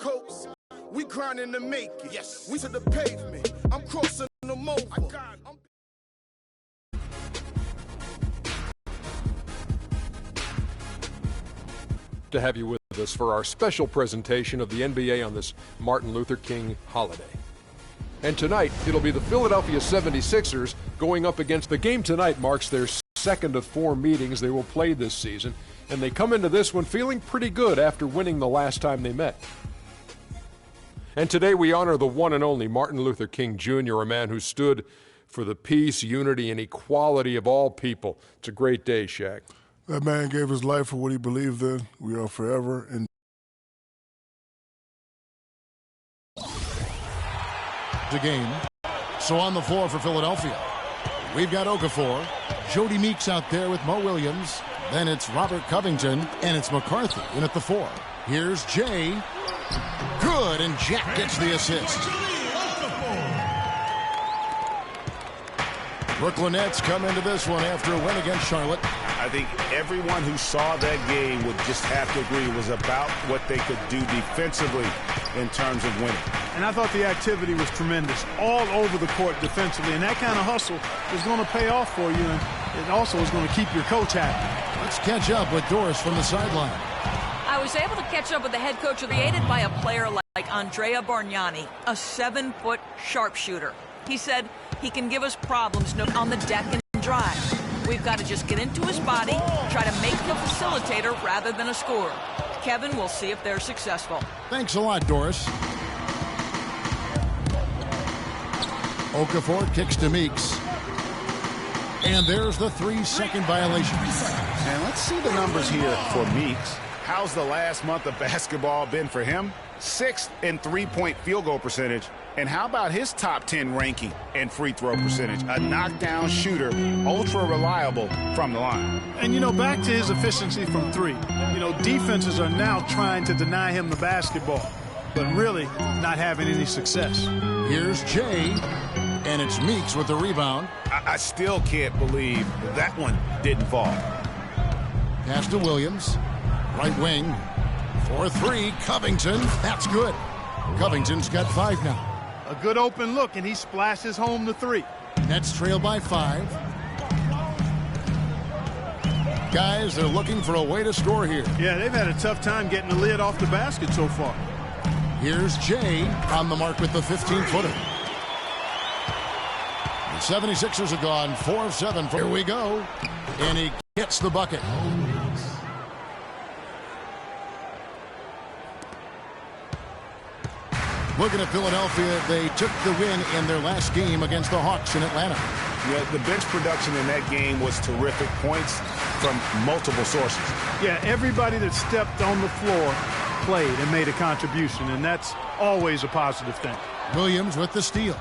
coast. We grinding to make it. Yes. We to the pavement. I'm crossing them over. To have you with us for our special presentation of the NBA on this Martin Luther King holiday. And tonight, it'll be the Philadelphia 76ers going up against the game tonight marks their second of 4 meetings they will play this season, and they come into this one feeling pretty good after winning the last time they met. And today we honor the one and only Martin Luther King Jr., a man who stood for the peace, unity, and equality of all people. It's a great day, Shaq. That man gave his life for what he believed in. We are forever in. The game. So on the floor for Philadelphia, we've got Okafor, Jody Meeks out there with Mo Williams. Then it's Robert Covington, and it's McCarthy in at the 4. Here's Jay. Good, and Jack gets the assist. Brooklyn Nets come into this one after a win against Charlotte. I think everyone who saw that game would just have to agree it was about what they could do defensively in terms of winning. And I thought the activity was tremendous all over the court defensively, and that kind of hustle is going to pay off for you, and it also is going to keep your coach happy. Let's catch up with Doris from the sideline. I was able to catch up with the head coach, created by a player like Andrea Bargnani, a 7-foot sharpshooter. He said he can give us problems on the deck and drive. We've got to just get into his body, try to make him a facilitator rather than a scorer. Kevin, we'll see if they're successful. Thanks a lot, Doris. Okafor kicks to Meeks. And there's the 3-second violation. And let's see the numbers here for Meeks. How's the last month of basketball been for him? 6th in three-point field goal percentage. And how about his top 10 ranking and free throw percentage? A knockdown shooter, ultra reliable from the line. And, you know, back to his efficiency from 3. You know, defenses are now trying to deny him the basketball, but really not having any success. Here's Jay, and it's Meeks with the rebound. I still can't believe that one didn't fall. Pass to Williams. Right wing. For 3, Covington. That's good. Covington's got 5 now. A good open look, and he splashes home the 3. Nets trail by 5. Guys, they're looking for a way to score here. Yeah, they've had a tough time getting the lid off the basket so far. Here's Jay on the mark with the 15-footer. The 76ers have gone 4 of 7. Here we go. And he gets the bucket. Looking at Philadelphia, they took the win in their last game against the Hawks in Atlanta. Yeah, the bench production in that game was terrific. Points from multiple sources. Yeah, everybody that stepped on the floor played and made a contribution, and that's always a positive thing. Williams with the steal.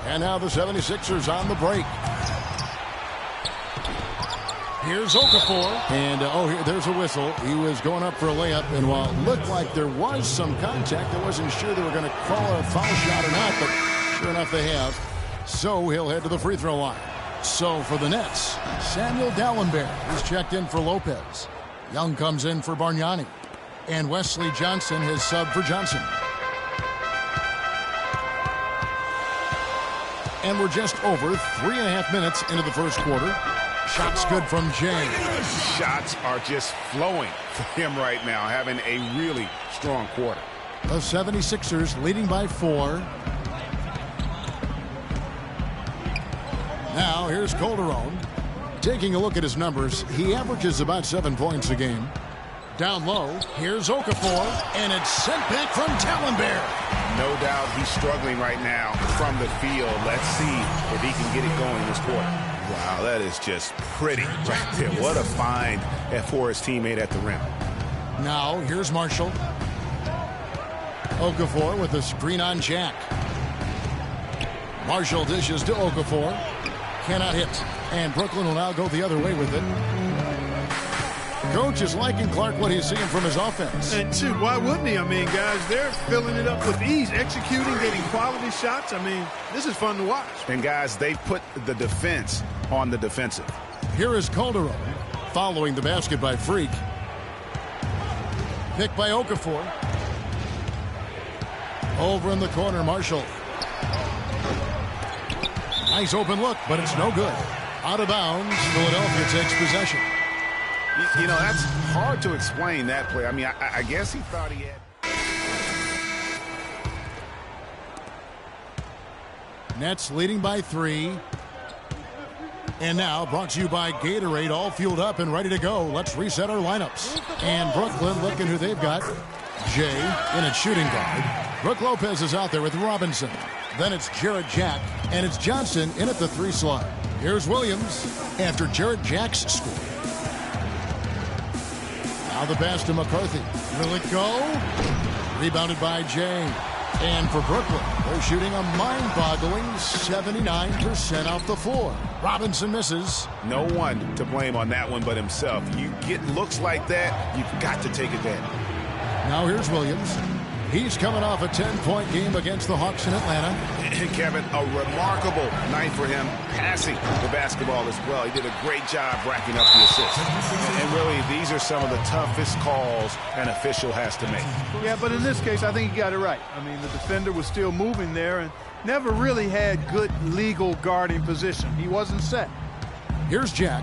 And now the 76ers on the break. Here's Okafor. And, there's a whistle. He was going up for a layup, and while it looked like there was some contact, I wasn't sure they were going to call a foul shot or not, but sure enough they have. So he'll head to the free throw line. So for the Nets, Samuel Dallenberg is checked in for Lopez. Young comes in for Bargnani. And Wesley Johnson has subbed for Johnson. And we're just over 3.5 minutes into the first quarter. Shots good from Jay. Shots are just flowing for him right now, having a really strong quarter. The 76ers leading by 4. Now here's Calderon. Taking a look at his numbers, he averages about 7 points a game. Down low, here's Okafor, and it's sent back from Dallenberg. No doubt he's struggling right now from the field. Let's see if he can get it going this quarter. Wow, that is just pretty right there. What a find for his teammate at the rim. Now, here's Marshall. Okafor with a screen on Jack. Marshall dishes to Okafor. Cannot hit. And Brooklyn will now go the other way with it. Coach is liking Clark what he's seeing from his offense. And, shoot, why wouldn't he? I mean, guys, they're filling it up with ease, executing, getting quality shots. I mean, this is fun to watch. And, guys, they put the defense on the defensive. Here is Calderon following the basket by Freak. Picked by Okafor. Over in the corner, Marshall. Nice open look, but it's no good. Out of bounds, Philadelphia takes possession. You know, that's hard to explain that play. I mean, I guess he thought he had. Nets leading by 3. And now brought to you by Gatorade, all fueled up and ready to go. Let's reset our lineups. And Brooklyn looking who they've got. Jay in at shooting guard. Brook Lopez is out there with Robinson. Then it's Jarrett Jack, and it's Johnson in at the 3 slot. Here's Williams after Jarrett Jack's score. Now the pass to McCarthy. Will it go? Rebounded by Jay. And for Brooklyn, they're shooting a mind-boggling 79% off the floor. Robinson misses. No one to blame on that one but himself. You get looks like that, you've got to take advantage. Now here's Williams. He's coming off a 10-point game against the Hawks in Atlanta. Kevin, a remarkable night for him passing the basketball as well. He did a great job racking up the assists. And really, these are some of the toughest calls an official has to make. Yeah, but in this case, I think he got it right. I mean, the defender was still moving there and never really had good legal guarding position. He wasn't set. Here's Jack.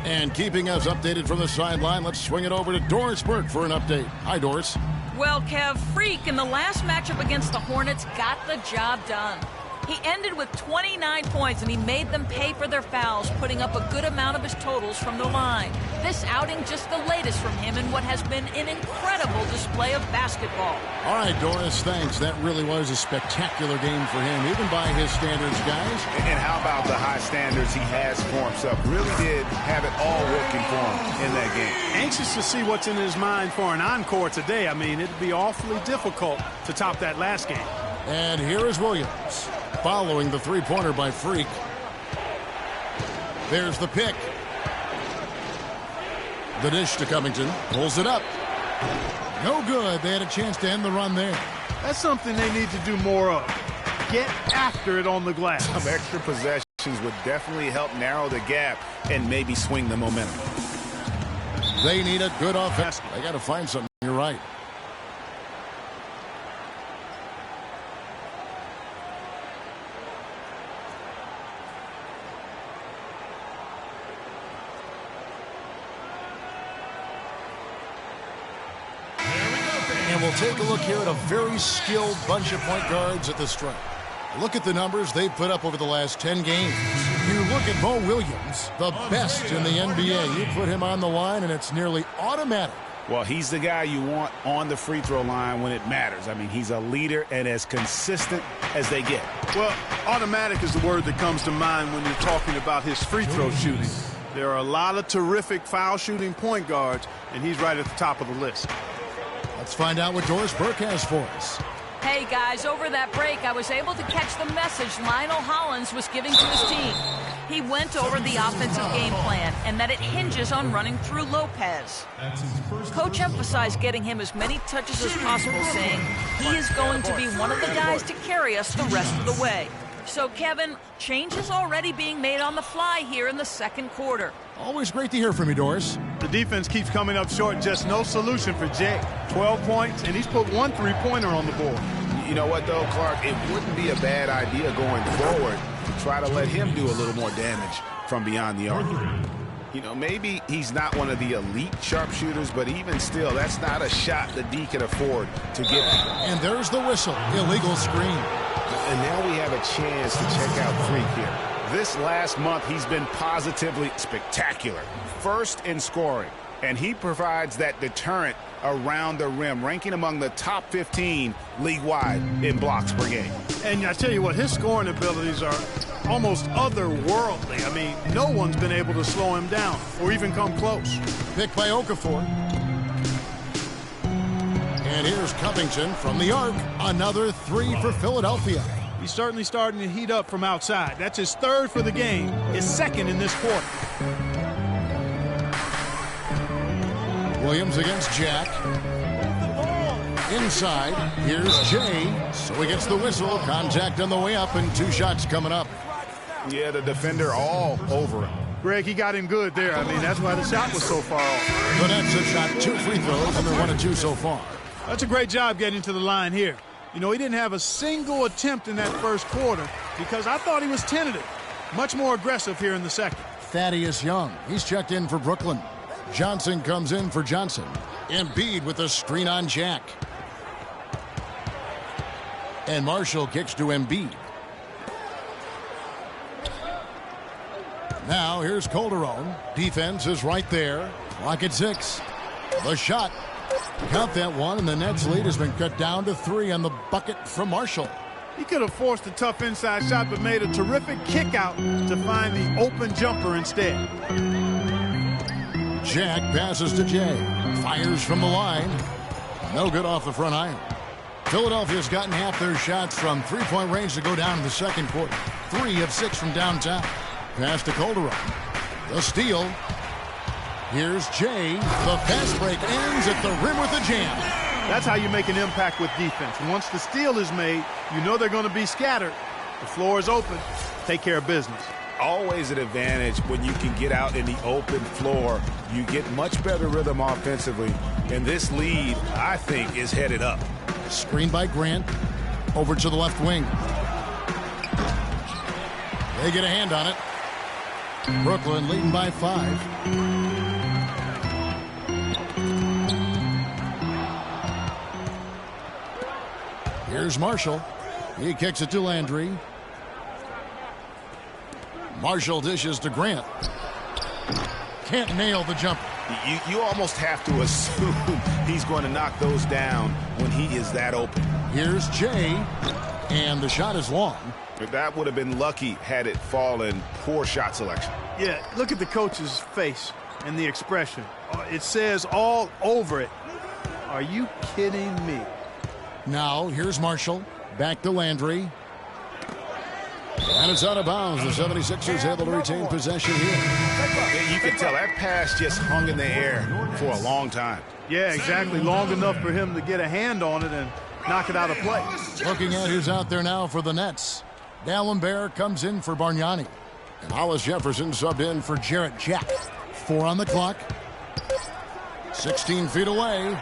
And keeping us updated from the sideline, let's swing it over to Doris Burke for an update. Hi, Doris. Well, Kev, Freak in the last matchup against the Hornets got the job done. He ended with 29 points, and he made them pay for their fouls, putting up a good amount of his totals from the line. This outing just the latest from him in what has been an incredible display of basketball. All right, Doris, thanks. That really was a spectacular game for him, even by his standards, guys. And how about the high standards he has for himself? Really did have it all working for him in that game. Anxious to see what's in his mind for an encore today. I mean, it'd be awfully difficult to top that last game. And here is Williams, following the three-pointer by Freak. There's the pick. The dish to Covington. Pulls it up. No good. They had a chance to end the run there. That's something they need to do more of. Get after it on the glass. Some extra possessions would definitely help narrow the gap and maybe swing the momentum. They need a good offense. They got to find something. You're right. And we'll take a look here at a very skilled bunch of point guards at the stripe. Look at the numbers they've put up over the last 10 games. You look at Mo Williams, the best in the NBA. You put him on the line, and it's nearly automatic. Well, he's the guy you want on the free throw line when it matters. I mean, he's a leader and as consistent as they get. Well, automatic is the word that comes to mind when you're talking about his free throw shooting. There are a lot of terrific foul shooting point guards, and he's right at the top of the list. Let's find out what Doris Burke has for us. Hey, guys, over that break, I was able to catch the message Lionel Hollins was giving to his team. He went over the offensive game plan and that it hinges on running through Lopez. Coach emphasized getting him as many touches as possible, saying he is going to be one of the guys to carry us the rest of the way. So, Kevin, change is already being made on the fly here in the second quarter. Always great to hear from you, Doris. The defense keeps coming up short. Just no solution for Jay. 12 points, and he's put one three-pointer on the board. You know what, though, Clark? It wouldn't be a bad idea going forward to try to let him do a little more damage from beyond the arc. You know, maybe he's not one of the elite sharpshooters, but even still, that's not a shot the D can afford to give him. And there's the whistle. Illegal screen. And now we have a chance to check out Freak here. This last month, he's been positively spectacular. First in scoring, and he provides that deterrent around the rim, ranking among the top 15 league-wide in blocks per game. And I tell you what, his scoring abilities are almost otherworldly. I mean, no one's been able to slow him down or even come close. Picked by Okafor. And here's Covington from the arc. Another three for Philadelphia. He's certainly starting to heat up from outside. That's his third for the game, his second in this quarter. Williams against Jack. Inside, here's Jay. So he gets the whistle. Contact on the way up, and 2 shots coming up. Yeah, the defender all over him. Greg, he got him good there. I mean, that's why the shot was so far off. The Nets have shot 2 free throws, and they're 1 of 2 so far. That's a great job getting to the line here. You know, he didn't have a single attempt in that first quarter because I thought he was tentative. Much more aggressive here in the second. Thaddeus Young, he's checked in for Brooklyn. Johnson comes in for Johnson. Embiid with a screen on Jack. And Marshall kicks to Embiid. Now here's Calderon. Defense is right there. Clock at 6. The shot. Count that one, and the Nets' lead has been cut down to 3 on the bucket from Marshall. He could have forced a tough inside shot but made a terrific kick out to find the open jumper instead. Jack passes to Jay. Fires from the line. No good off the front iron. Philadelphia's gotten half their shots from three-point range to go down in the second quarter. 3 of 6 from downtown. Pass to Calderon. The steal. Here's Jay. The fast break ends at the rim with a jam. That's how you make an impact with defense. Once the steal is made, you know they're going to be scattered. The floor is open. Take care of business. Always an advantage when you can get out in the open floor. You get much better rhythm offensively. And this lead, I think, is headed up. Screen by Grant. Over to the left wing. They get a hand on it. Brooklyn leading by 5. Here's Marshall. He kicks it to Landry. Marshall dishes to Grant. Can't nail the jumper. You almost have to assume he's going to knock those down when he is that open. Here's Jay. And the shot is long. That would have been lucky had it fallen. Poor shot selection. Yeah, look at the coach's face and the expression. It says all over it. Are you kidding me? Now, here's Marshall. Back to Landry. And it's out of bounds. The 76ers able to retain possession here. Yeah, you can tell that pass just hung in the air for a long time. Yeah, exactly. Long enough for him to get a hand on it and knock it out of play. Looking at who's out there now for the Nets. Dallin Bear comes in for Bargnani. And Hollis Jefferson subbed in for Jarrett Jack. 4 on the clock. 16 feet away.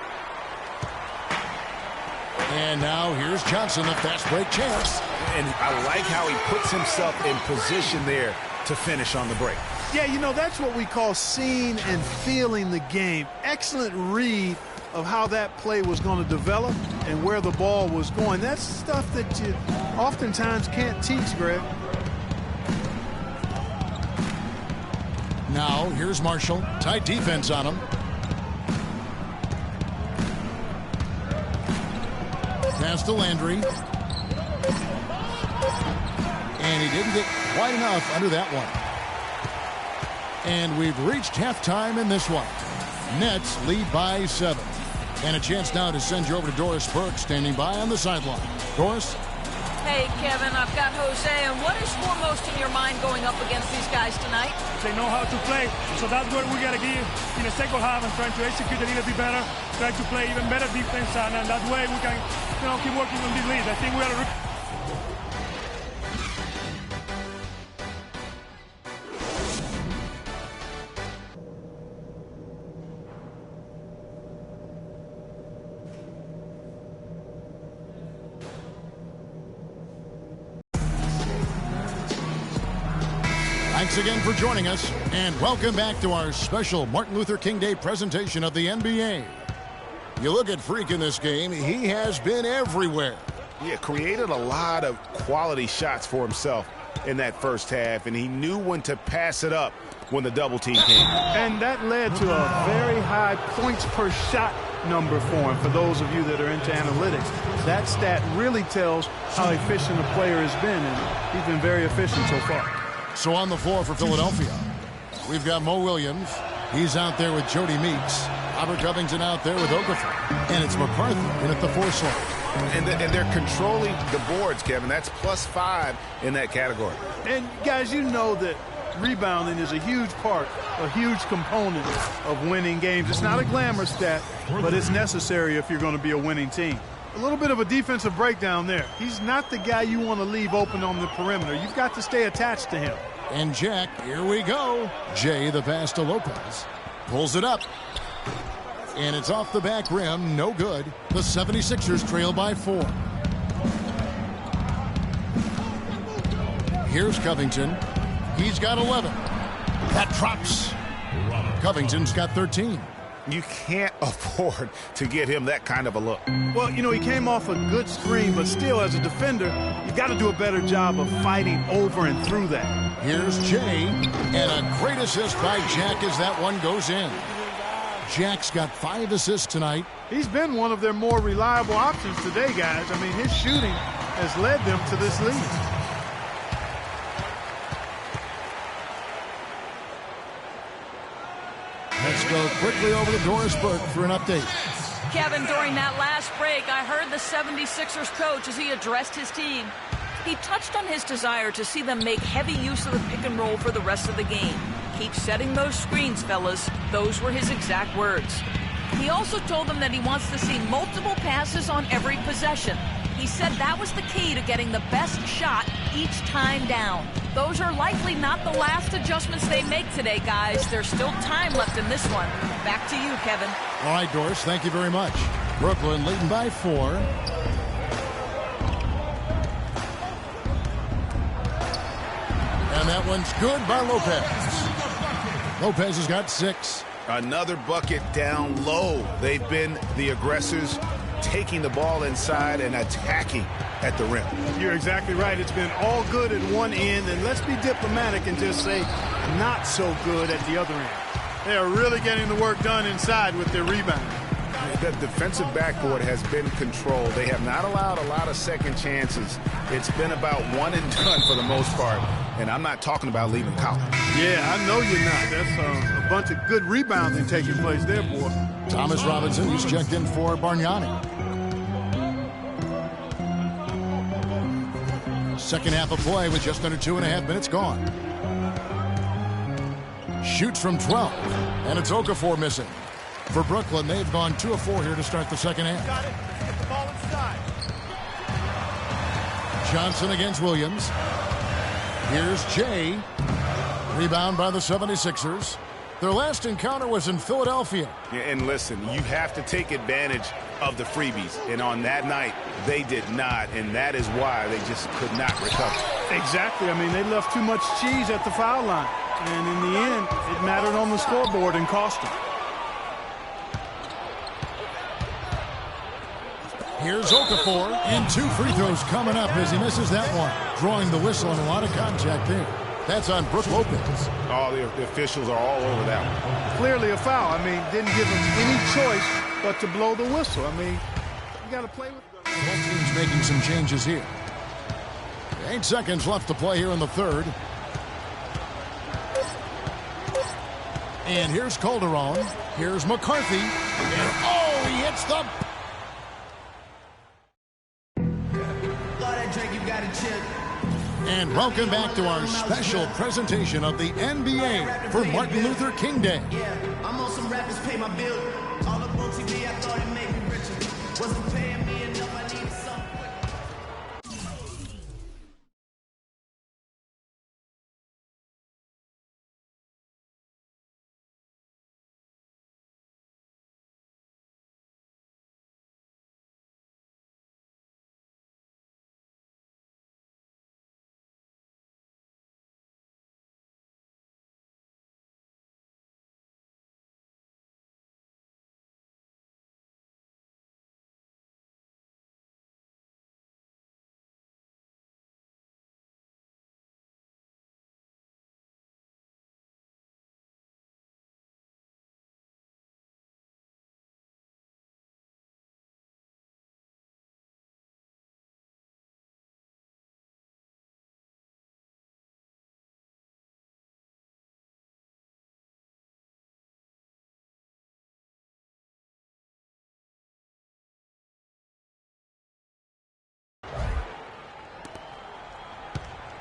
And now here's Johnson, the fast break chance. And I like how he puts himself in position there to finish on the break. Yeah, you know, that's what we call seeing and feeling the game. Excellent read of how that play was going to develop and where the ball was going. That's stuff that you oftentimes can't teach, Greg. Now here's Marshall. Tight defense on him. Pass to Landry. And he didn't get quite enough under that one. And we've reached halftime in this one. Nets lead by 7. And a chance now to send you over to Doris Burke, standing by on the sideline. Doris? Hey, Kevin, I've got Jose, and what is foremost in your mind going up against these guys tonight? They know how to play, so that's what we got to give in the second half and trying to execute a little bit better, try to play even better defense, and that way we can, keep working on this lead. I think we are. Thanks again for joining us, and welcome back to our special Martin Luther King Day presentation of the NBA. You look at Freak in this game, he has been everywhere. Yeah, created a lot of quality shots for himself in that first half, and he knew when to pass it up when the double team came. And that led to a very high points per shot number for him. For those of you that are into analytics, that stat really tells how efficient a player has been, and he's been very efficient so far. So on the floor for Philadelphia, we've got Mo Williams. He's out there with Jody Meeks. Robert Covington out there with Okafor. And it's McCarthy in at the 4 slot. And they're controlling the boards, Kevin. That's +5 in that category. And, guys, you know that rebounding is a huge part, a huge component of winning games. It's not a glamour stat, but it's necessary if you're going to be a winning team. A little bit of a defensive breakdown there. He's not the guy you want to leave open on the perimeter. You've got to stay attached to him. And Jack, here we go. Jay, the pass to Lopez. Pulls it up. And it's off the back rim. No good. The 76ers trail by 4. Here's Covington. He's got 11. That drops. Covington's got 13. You can't afford to get him that kind of a look. Well, you know, he came off a good screen, but still, as a defender, you got to do a better job of fighting over and through that. Here's Jay, and a great assist by Jack as that one goes in. Jack's got 5 assists tonight. He's been one of their more reliable options today, guys. I mean, his shooting has led them to this lead. Let's go quickly over to Doris Burke for an update. Kevin, during that last break, I heard the 76ers coach as he addressed his team. He touched on his desire to see them make heavy use of the pick and roll for the rest of the game. Keep setting those screens, fellas. Those were his exact words. He also told them that he wants to see multiple passes on every possession. He said that was the key to getting the best shot each time down. Those are likely not the last adjustments they make today, guys. There's still time left in this one. Back to you, Kevin. All right, Doris, thank you very much. Brooklyn leading by 4. And that one's good by Lopez. Lopez has got 6. Another bucket down low. They've been the aggressors, taking the ball inside and attacking at the rim. You're exactly right. It's been all good at one end, and let's be diplomatic and just say not so good at the other end. They are really getting the work done inside with their rebound. The defensive backboard has been controlled. They have not allowed a lot of second chances. It's been about one and done for the most part, and I'm not talking about leaving college. Yeah, I know you're not. That's a bunch of good rebounding taking place there, boy. Thomas Robinson, he's checked in for Bargnani. Second half of play with just under 2.5 minutes gone. Shoots from 12, and it's Okafor missing. For Brooklyn, they've gone 2 of 4 here to start the second half. Got it. Get the ball inside. Johnson against Williams. Here's Jay. Rebound by the 76ers. Their last encounter was in Philadelphia. Yeah, and listen, you have to take advantage of the freebies. And on that night, they did not. And that is why they just could not recover. Exactly. I mean, they left too much cheese at the foul line. And in the end, it mattered on the scoreboard and cost them. Here's Okafor, and 2 free throws coming up as he misses that one. Drawing the whistle and a lot of contact there. That's on Brook Lopez. Oh, the officials are all over that one. Clearly a foul. I mean, didn't give him any choice but to blow the whistle. I mean, you got to play with them. Both teams making some changes here. 8 seconds left to play here in the third. And here's Calderon. Here's McCarthy. And oh, he hits the... And welcome back to our special presentation of the NBA for Martin Luther King Day. Yeah, I'm on some rappers pay my bill. All up on TV, I thought it made me richer. Wasn't paying me enough, I needed something quick.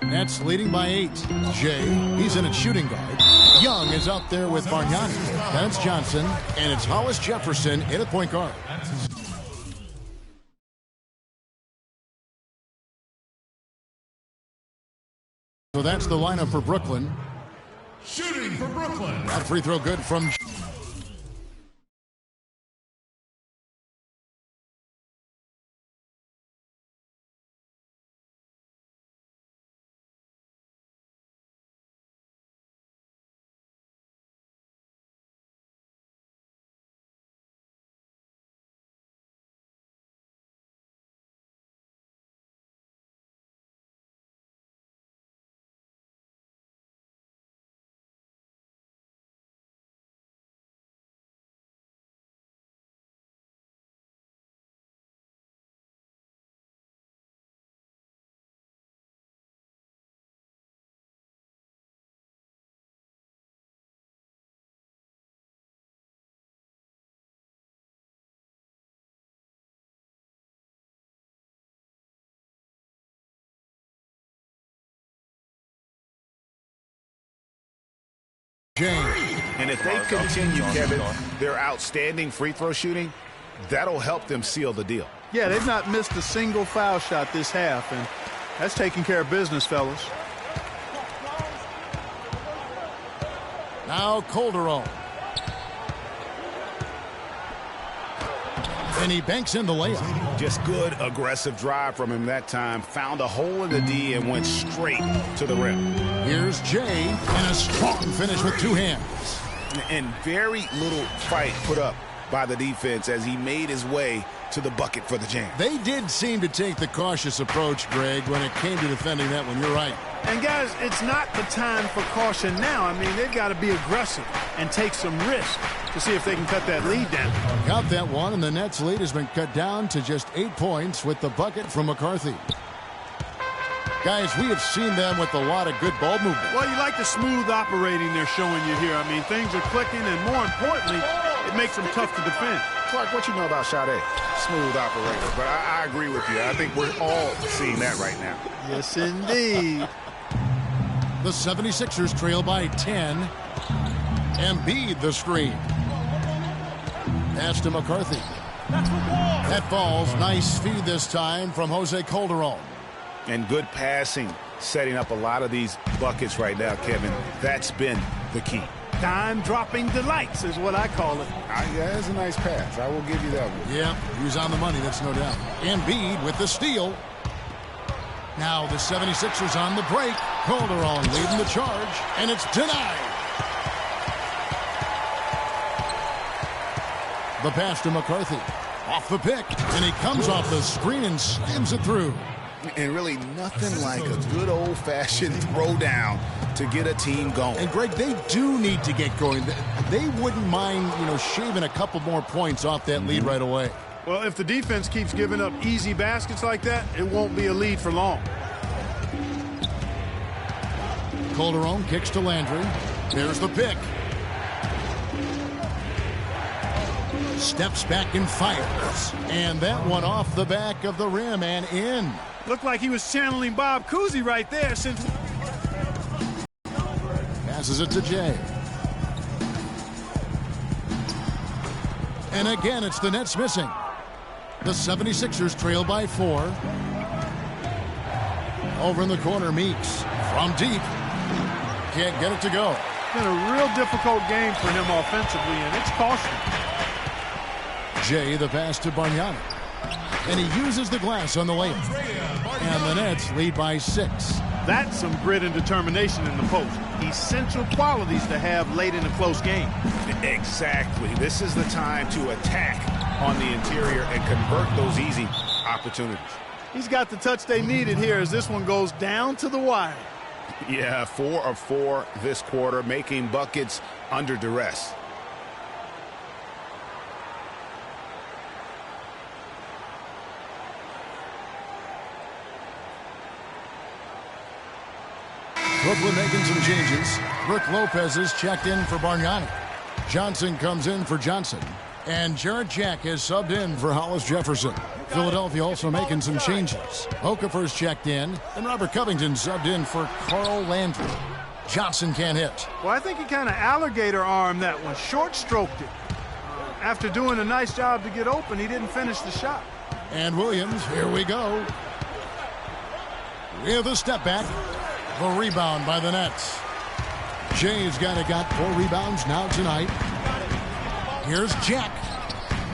Nets leading by 8. Jay, he's in at shooting guard. Young is out there with Bargnani. That's Johnson, and it's Hollis Jefferson in at point guard. So that's the lineup for Brooklyn. Shooting for Brooklyn. That free throw good from James. And if they continue, Kevin, their outstanding free throw shooting, that'll help them seal the deal. Yeah, they've not missed a single foul shot this half, and that's taking care of business, fellas. Now Calderon. And he banks in the layup. Just good, aggressive drive from him that time. Found a hole in the D and went straight to the rim. Here's Jay, and a strong finish with two hands. And very little fight put up by the defense as he made his way to the bucket for the jam. They did seem to take the cautious approach, Greg, when it came to defending that one. You're right. And, guys, it's not the time for caution now. I mean, they've got to be aggressive and take some risk to see if they can cut that lead down. Got that one, and the Nets' lead has been cut down to just 8 points with the bucket from McCarthy. Guys, we have seen them with a lot of good ball movement. Well, you like the smooth operating they're showing you here. I mean, things are clicking, and more importantly, it makes them tough to defend. Clark, what you know about Sade? Smooth operator, but I agree with you. I think we're all seeing that right now. Yes, indeed. The 76ers trail by 10. Embiid the screen. Pass to McCarthy. That falls. Nice feed this time from Jose Calderon. And good passing, setting up a lot of these buckets right now, Kevin. That's been the key. Dime-dropping delights is what I call it. Yeah, that's a nice pass. I will give you that one. Yeah, he was on the money, that's no doubt. Embiid with the steal. Now the 76ers on the break. Calderon leading the charge, and it's denied. The pass to McCarthy. Off the pick, and he comes off the screen and slams it through. And really nothing like a good old-fashioned throwdown to get a team going. And, Greg, they do need to get going. They wouldn't mind, shaving a couple more points off that lead right away. Well, if the defense keeps giving up easy baskets like that, it won't be a lead for long. Calderon kicks to Landry. There's the pick. Steps back and fires. And that one off the back of the rim and in. Looked like he was channeling Bob Cousy right there. Passes it to Jay. And again, it's the Nets missing. The 76ers trail by 4. Over in the corner, Meeks from deep. Can't get it to go. It's been a real difficult game for him offensively, and it's costly. Jay, the pass to Bargnani. And he uses the glass on the layup. And the Nets lead by 6. That's some grit and determination in the post. Essential qualities to have late in a close game. Exactly. This is the time to attack on the interior and convert those easy opportunities. He's got the touch they needed here as this one goes down to the wire. Yeah, 4 of 4 this quarter, making buckets under duress. Brooklyn making some changes. Brook Lopez is checked in for Bargnani. Johnson comes in for Johnson. And Jarrett Jack has subbed in for Hollis Jefferson. Philadelphia also making some changes. Okafor's checked in, and Robert Covington subbed in for Carl Landry. Johnson can't hit. Well, I think he kind of alligator armed that one, short-stroked it. After doing a nice job to get open, he didn't finish the shot. And Williams, here we go. With a step back. The rebound by the Nets. Jay's got 4 rebounds now tonight. Here's Jack.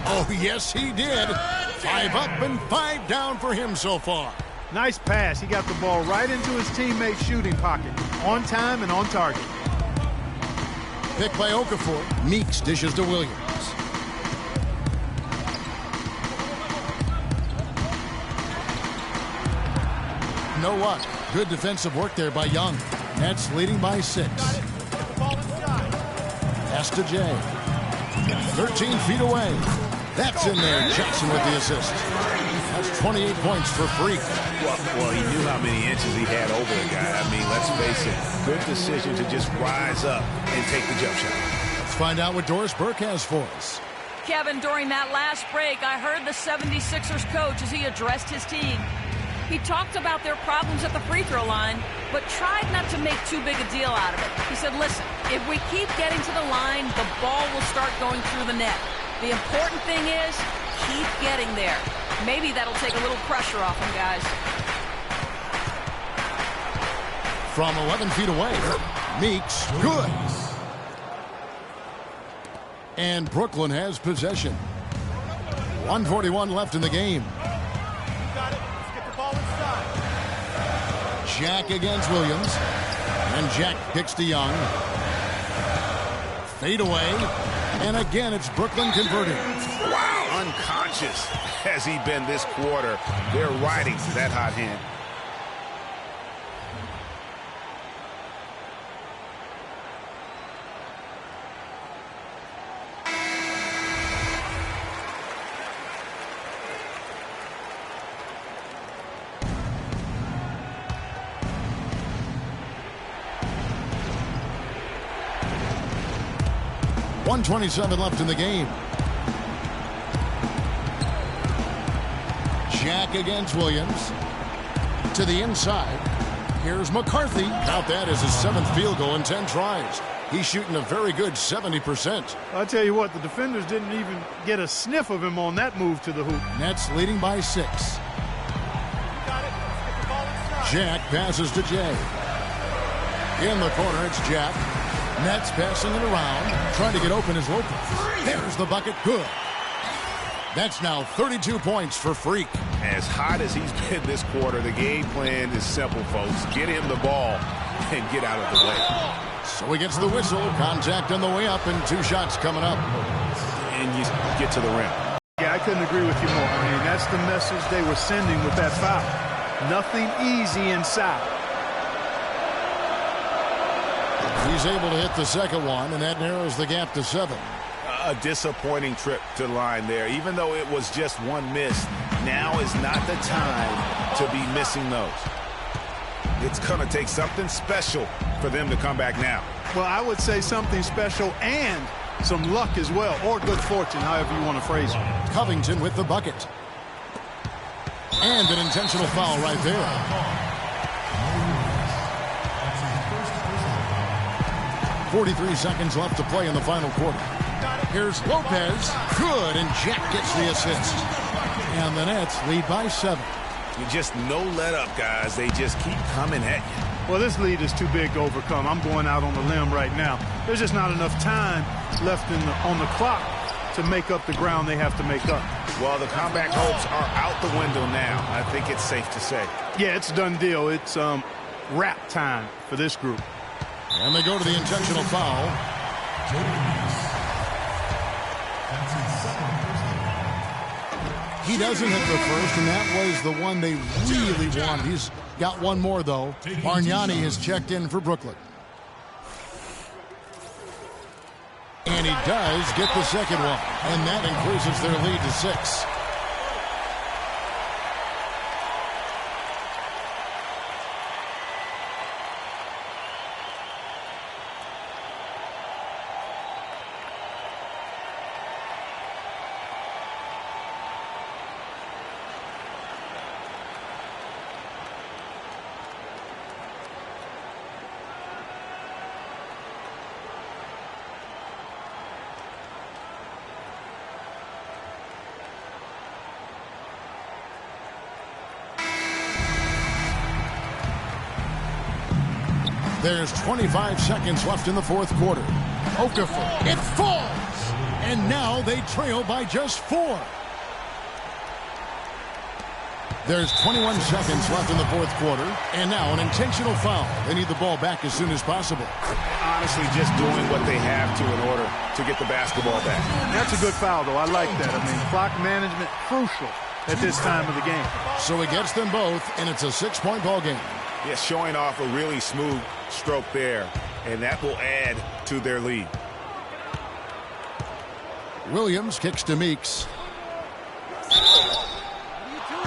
Oh, yes, he did. 5 up and 5 down for him so far. Nice pass. He got the ball right into his teammate's shooting pocket. On time and on target. Pick by Okafor. Meeks dishes to Williams. You know what? Good defensive work there by Young. Nets leading by 6. Pass to Jay. 13 feet away. That's in there. Johnson with the assist. That's 28 points for Freak. Well, he knew how many inches he had over the guy. I mean, let's face it. Good decision to just rise up and take the jump shot. Let's find out what Doris Burke has for us. Kevin, during that last break, I heard the 76ers coach as he addressed his team. He talked about their problems at the free throw line, but tried not to make too big a deal out of it. He said, listen, if we keep getting to the line, the ball will start going through the net. The important thing is keep getting there. Maybe that'll take a little pressure off him, guys. From 11 feet away, Meeks, good. And Brooklyn has possession. 1:41 left in the game. Jack against Williams. And Jack kicks to Young. Fade away. And again, it's Brooklyn converting. Wow, unconscious has he been this quarter. They're riding that hot hand. .127 left in the game. Jack against Williams. To the inside. Here's McCarthy. Count that as his 7th field goal in 10 tries. He's shooting a very good 70%. I'll tell you what, the defenders didn't even get a sniff of him on that move to the hoop. Nets leading by 6. Jack passes to Jay. In the corner, it's Jack. Nets passing it around, trying to get open as Lopez. There's the bucket, good. That's now 32 points for Freak. As hot as he's been this quarter, the game plan is simple, folks. Get him the ball and get out of the way. So he gets the whistle, contact on the way up, and 2 shots coming up. And you get to the rim. Yeah, I couldn't agree with you more. I mean, that's the message they were sending with that foul. Nothing easy inside. He's able to hit the second one, and that narrows the gap to 7. A disappointing trip to the line there. Even though it was just one miss, now is not the time to be missing those. It's going to take something special for them to come back now. Well, I would say something special and some luck as well, or good fortune, however you want to phrase it. Covington with the bucket. And an intentional foul right there. 43 seconds left to play in the final quarter. Here's Lopez. Good, and Jack gets the assist. And the Nets lead by 7. You just no let up, guys. They just keep coming at you. Well, this lead is too big to overcome. I'm going out on the limb right now. There's just not enough time left on the clock to make up the ground they have to make up. Well, the comeback hopes are out the window now. I think it's safe to say. Yeah, it's a done deal. It's wrap time for this group. And they go to the intentional foul. He doesn't hit the first, and that was the one they really wanted. He's got one more, though. Bargnani has checked in for Brooklyn. And he does get the second one, and that increases their lead to 6. There's 25 seconds left in the fourth quarter. Okafor, it falls! And now they trail by just 4. There's 21 seconds left in the fourth quarter. And now an intentional foul. They need the ball back as soon as possible. Honestly, just doing what they have to in order to get the basketball back. That's a good foul, though. I like that. I mean, clock management crucial at this time of the game. So he gets them both, and it's a 6-point ball game. Yeah, showing off a really smooth stroke there, and that will add to their lead. Williams kicks to Meeks.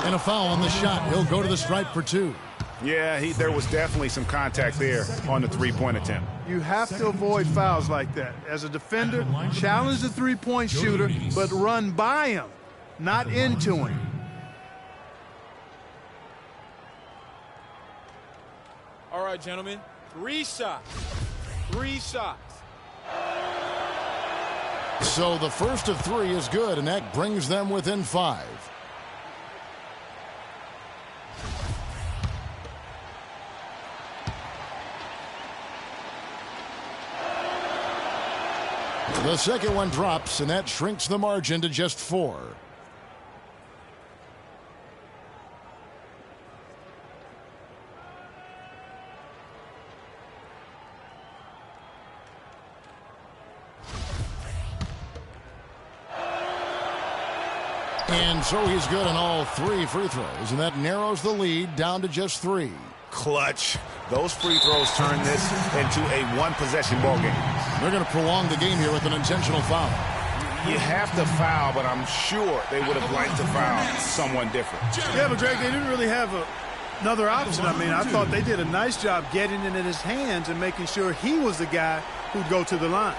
And a foul on the shot. He'll go to the stripe for 2. Yeah, there was definitely some contact there on the three-point attempt. You have to avoid fouls like that. As a defender, challenge the three-point shooter, but run by him, not into him. All right, gentlemen, 3 shots. 3 shots. So the first of 3 is good, and that brings them within 5. The second one drops, and that shrinks the margin to just 4. And so he's good on all 3 free throws, and that narrows the lead down to just 3. Clutch. Those free throws turn this into a one-possession ball game. They're going to prolong the game here with an intentional foul. You have to foul, but I'm sure they would have liked to foul someone different. Yeah, but Greg, they didn't really have another option. I mean, I thought they did a nice job getting it in his hands and making sure he was the guy who'd go to the line.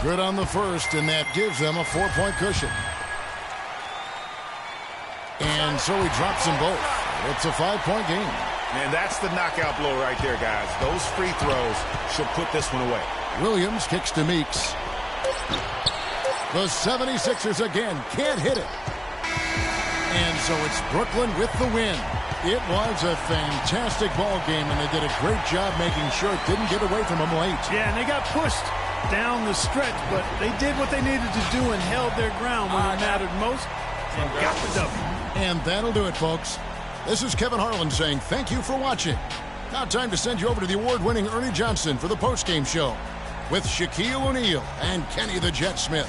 Good on the first, and that gives them a 4-point cushion. And so he drops them both. It's a 5-point game. And that's the knockout blow right there, guys. Those free throws should put this one away. Williams kicks to Meeks. The 76ers again can't hit it. And so it's Brooklyn with the win. It was a fantastic ball game, and they did a great job making sure it didn't get away from them late. Yeah, and they got pushed down the stretch, but they did what they needed to do and held their ground when it mattered most and got the W. And that'll do it, folks. This is Kevin Harlan saying thank you for watching. Now time to send you over to the award-winning Ernie Johnson for the postgame show with Shaquille O'Neal and Kenny the Jet Smith.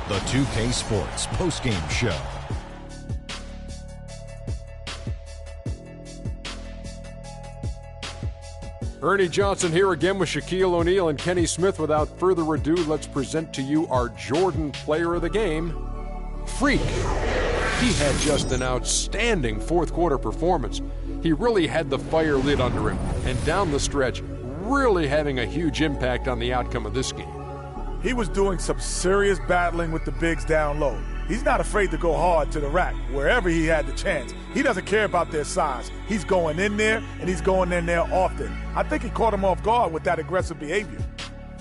The 2K Sports postgame show. Ernie Johnson here again with Shaquille O'Neal and Kenny Smith. Without further ado, let's present to you our Jordan Player of the Game, Freak. He had just an outstanding fourth-quarter performance. He really had the fire lit under him, and down the stretch, really having a huge impact on the outcome of this game. He was doing some serious battling with the bigs down low. He's not afraid to go hard to the rack wherever he had the chance. He doesn't care about their size. He's going in there, and he's going in there often. I think he caught him off guard with that aggressive behavior.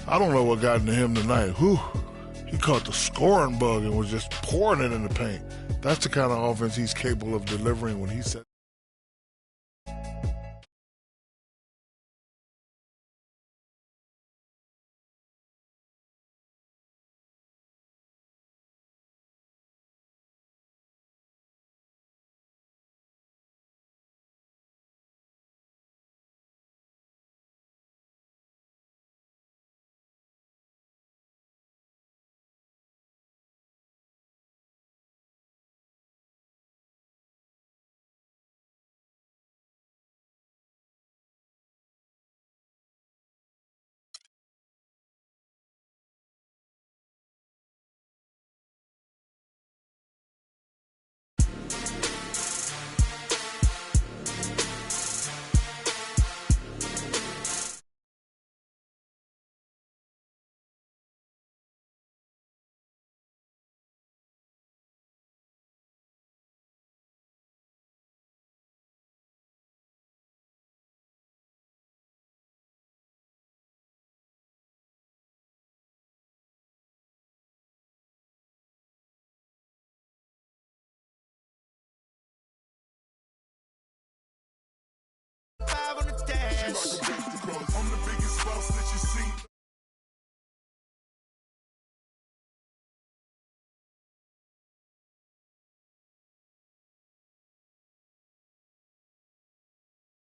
I don't know what got into him tonight. Whew. He caught the scoring bug and was just pouring it in the paint. That's the kind of offense he's capable of delivering when he set.